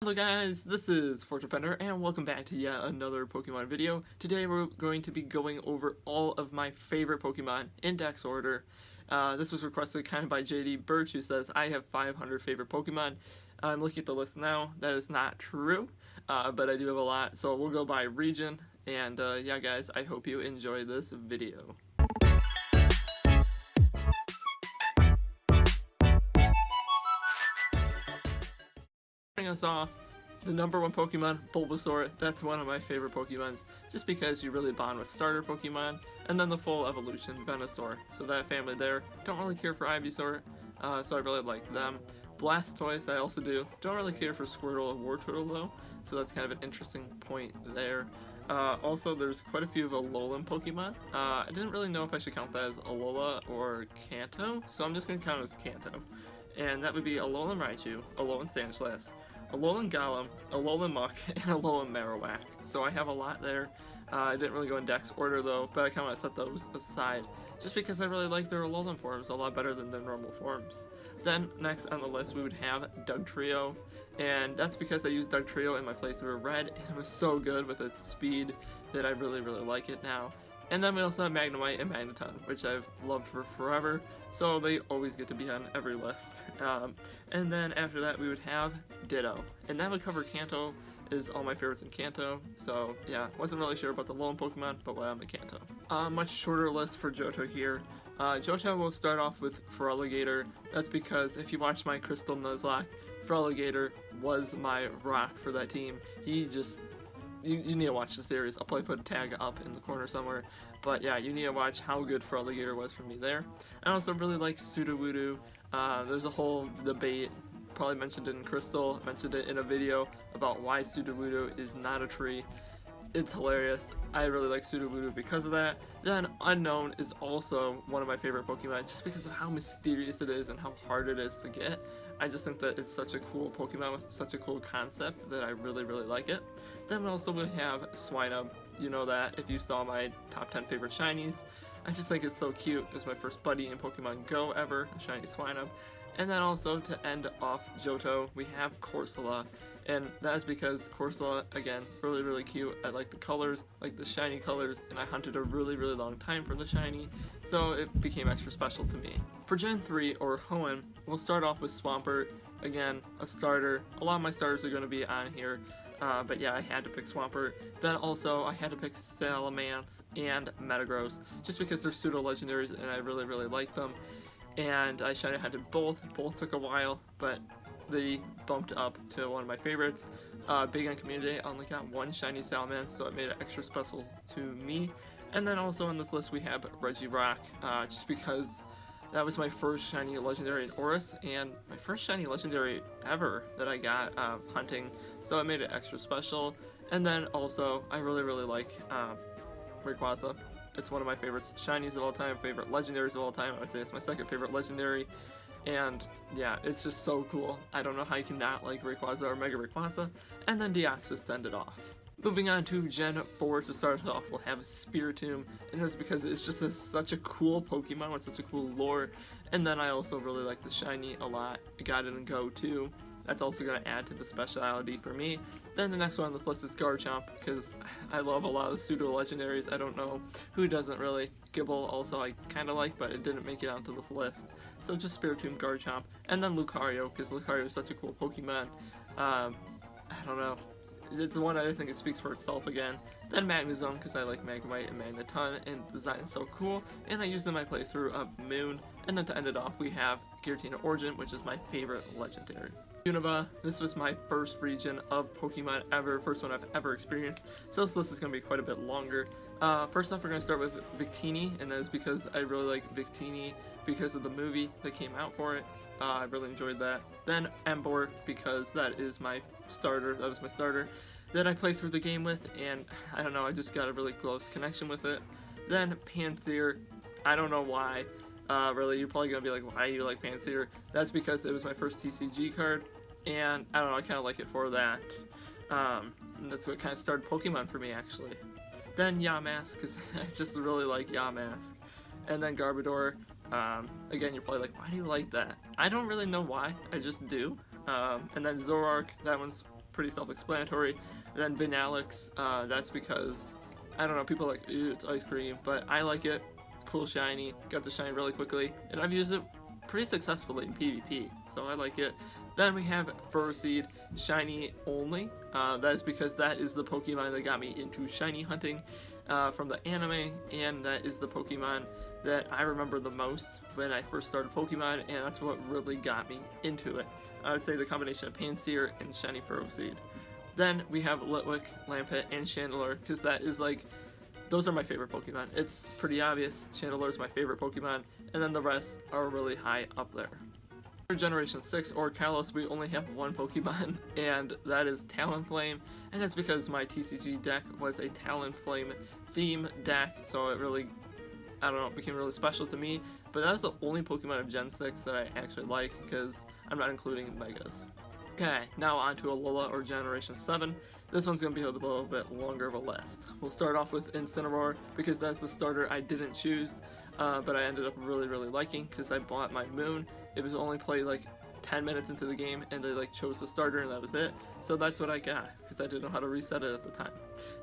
Hello guys, this is FortDefender and welcome back to yet another Pokemon video. Today we're going to be going over all of my favorite Pokemon in dex order. This was requested kind of by JD Birch, who says I have 500 favorite Pokemon. I'm looking at the list now. That is not true, but I do have a lot, so we'll go by region. And yeah guys, I hope you enjoy this video. Starting us off, the number one Pokemon, Bulbasaur. That's one of my favorite Pokemons, just because you really bond with starter Pokemon, and then the full evolution, Venusaur. So that family there. Don't really care for Ivysaur, so I really like them. Blastoise, I also do. Don't really care for Squirtle and Wartortle though, so that's kind of an interesting point there. Also, there's quite a few of Alolan Pokemon. I didn't really know if I should count that as Alola or Kanto, so I'm just going to count it as Kanto. And that would be Alolan Raichu, Alolan Sandslash, Alolan Golem, Alolan Muck, and Alolan Marowak. So I have a lot there. I didn't really go in dex order though, but I kind of set those aside just because I really like their Alolan forms a lot better than their normal forms. Then next on the list we would have Dugtrio, and that's because I used Dugtrio in my playthrough of Red, and it was so good with its speed that I really like it now. And then we also have Magnemite and Magneton, which I've loved for forever, so they always get to be on every list. And then after that we would have Ditto, and that would cover Kanto, is all my favorites in Kanto, so yeah, wasn't really sure about the lone Pokemon, but why on the Kanto. Much shorter list for Johto here. Johto will start off with Feraligatr. That's because if you watch my Crystal Nuzlocke, Feraligatr was my rock for that team. He just... You need to watch the series. I'll probably put a tag up in the corner somewhere. But yeah, you need to watch how good Feraligatr was for me there. I also really like Sudowoodo. There's a whole debate, probably mentioned it in Crystal, mentioned it in a video about why Sudowoodo is not a tree. It's hilarious. I really like Sudowoodo because of that. Then Unknown is also one of my favorite Pokemon just because of how mysterious it is and how hard it is to get. I just think that it's such a cool Pokemon with such a cool concept that I really like it. Then we also would have Swinub. You know that if you saw my top 10 favorite shinies. I just think it's so cute. It was my first buddy in Pokemon Go ever, a shiny Swinub. And then also to end off Johto, we have Corsola. And that is because Corsola, again, really cute. I like the colors, like the shiny colors, and I hunted a really long time for the shiny, so it became extra special to me. For Gen 3, or Hoenn, we'll start off with Swampert. Again, a starter. A lot of my starters are going to be on here, but yeah, I had to pick Swampert. Then also, I had to pick Salamence and Metagross, just because they're pseudo-legendaries and I really like them. And I shiny hunted both. Both took a while, but they bumped up to one of my favorites. Big on community, I only got one shiny Salamence, so it made it extra special to me. And then also on this list we have Regirock, just because that was my first shiny legendary in Oris, and my first shiny legendary ever that I got hunting, so it made it extra special. And then also, I really like Rayquaza. It's one of my favorite shinies of all time, favorite legendaries of all time. I would say it's my second favorite legendary. And yeah, it's just so cool. I don't know how you can not like Rayquaza or Mega Rayquaza. And then Deoxys to end it off. Moving on to Gen 4 to start us off, we'll have Spiritomb, and that's because it's just such a cool Pokemon with such a cool lore. And then I also really like the shiny a lot. I got it in Go too. That's also going to add to the speciality for me. Then the next one on this list is Garchomp, because I love a lot of the pseudo-legendaries. I don't know who doesn't really. Gibble also I kind of like, but it didn't make it onto this list. So just Spiritomb, Garchomp, and then Lucario, because Lucario is such a cool Pokemon. I don't know. It's the one I think it speaks for itself again. Then Magnezone, because I like Magnemite and Magneton, and the design is so cool, and I used them in my playthrough of Moon. And then to end it off, we have Giratina Origin, which is my favorite legendary. Unova, this was my first region of Pokemon ever, first one I've ever experienced, so this list is going to be quite a bit longer. First off, we're going to start with Victini, and that is because I really like Victini because of the movie that came out for it. I really enjoyed that. Then Emboar, because that is my starter, that was my starter that I played through the game with, and I don't know, I just got a really close connection with it. Then Pansear, I don't know why. Really, you're probably going to be like, why do you like Pansear? That's because it was my first TCG card, and I don't know, I kind of like it for that. That's what kind of started Pokemon for me, actually. Then Yamask, because I just really like Yamask. And then Garbodor, again, you're probably like, why do you like that? I don't really know why, I just do. And then Zoroark, that one's pretty self-explanatory. And then Vanillix, that's because, I don't know, people are like, ew, it's ice cream, but I like it. It's cool, shiny, got to shine really quickly, and I've used it pretty successfully in PvP, so I like it. Then we have Ferroseed, shiny only. That is because that is the Pokemon that got me into shiny hunting from the anime, and that is the Pokemon that I remember the most when I first started Pokemon, and that's what really got me into it. I would say the combination of Pansear and shiny Ferroseed. Then we have Litwick, Lampent, and Chandelure, because that is like, those are my favorite Pokemon. It's pretty obvious, Chandelure is my favorite Pokemon, and then the rest are really high up there. For Generation 6 or Kalos, we only have one Pokemon, and that is Talonflame, and it's because my TCG deck was a Talonflame theme deck, so it really, I don't know, it became really special to me, but that was the only Pokemon of Gen 6 that I actually like, because I'm not including Megas. Okay, now on to Alola or Generation 7. This one's going to be a little bit longer of a list. We'll start off with Incineroar, because that's the starter I didn't choose, but I ended up really liking, because I bought my Moon. It was only played like 10 minutes into the game, and they like chose the starter, and that was it. So that's what I got, because I didn't know how to reset it at the time.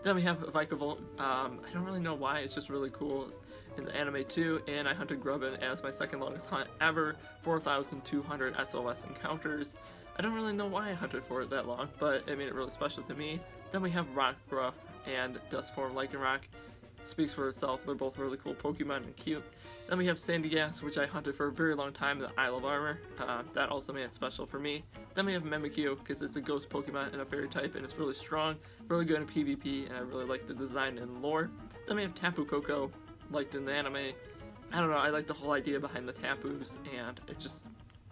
Then we have Vikavolt. I don't really know why, it's just really cool in the anime too, and I hunted Grubbin as my second longest hunt ever, 4,200 SOS encounters. I don't really know why I hunted for it that long, but it made it really special to me. Then we have Rockruff and Dustform Lycanroc. Speaks for itself, they're both really cool Pokemon and cute. Then we have Sandygast, which I hunted for a very long time in the Isle of Armor. That also made it special for me. Then we have Mimikyu, because it's a ghost Pokemon and a fairy type, and it's really strong, really good in PvP, and I really like the design and lore. Then we have Tapu Koko, liked in the anime. I don't know, I like the whole idea behind the Tapus, and it's just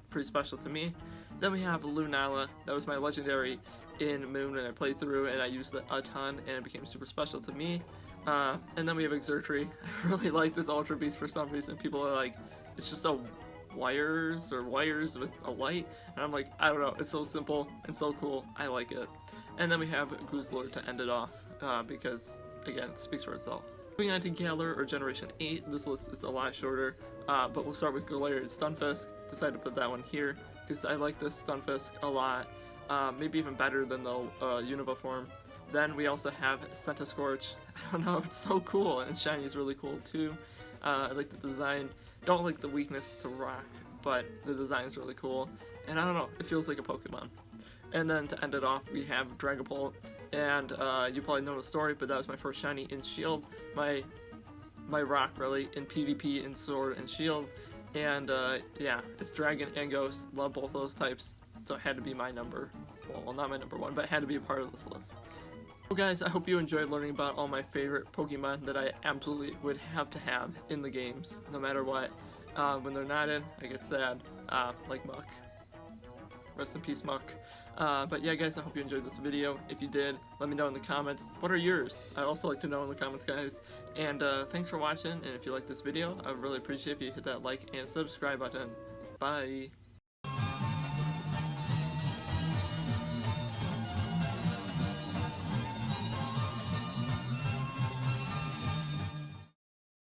pretty special to me. Then we have Lunala, that was my legendary in Moon when I played through, and I used it a ton, and it became super special to me. And then we have Exertry. I really like this Ultra Beast for some reason. People are like, it's just a wires with a light, and I'm like, I don't know, it's so simple and so cool, I like it. And then we have Gooselure to end it off, because, again, it speaks for itself. Moving on to Galar or Generation 8, this list is a lot shorter, but we'll start with Galarian Stunfisk. Decided to put that one here, because I like this Stunfisk a lot, maybe even better than the Unova form. Then we also have Centiskorch. I don't know, it's so cool, and shiny is really cool too. I like the design. Don't like the weakness to rock, but the design is really cool. And I don't know, it feels like a Pokemon. And then to end it off, we have Dragapult. And you probably know the story, but that was my first shiny in Shield. My rock, really, in PvP, in Sword and Shield. And yeah, it's Dragon and Ghost. Love both those types. So it had to be my number, well, not my number one, but it had to be a part of this list. Well guys, I hope you enjoyed learning about all my favorite Pokemon that I absolutely would have to have in the games, no matter what. When they're not in, I get sad, like Muck. Rest in peace, Muck. But yeah guys, I hope you enjoyed this video. If you did, let me know in the comments. What are yours? I'd also like to know in the comments, guys. And thanks for watching, and if you like this video, I would really appreciate if you hit that like and subscribe button. Bye!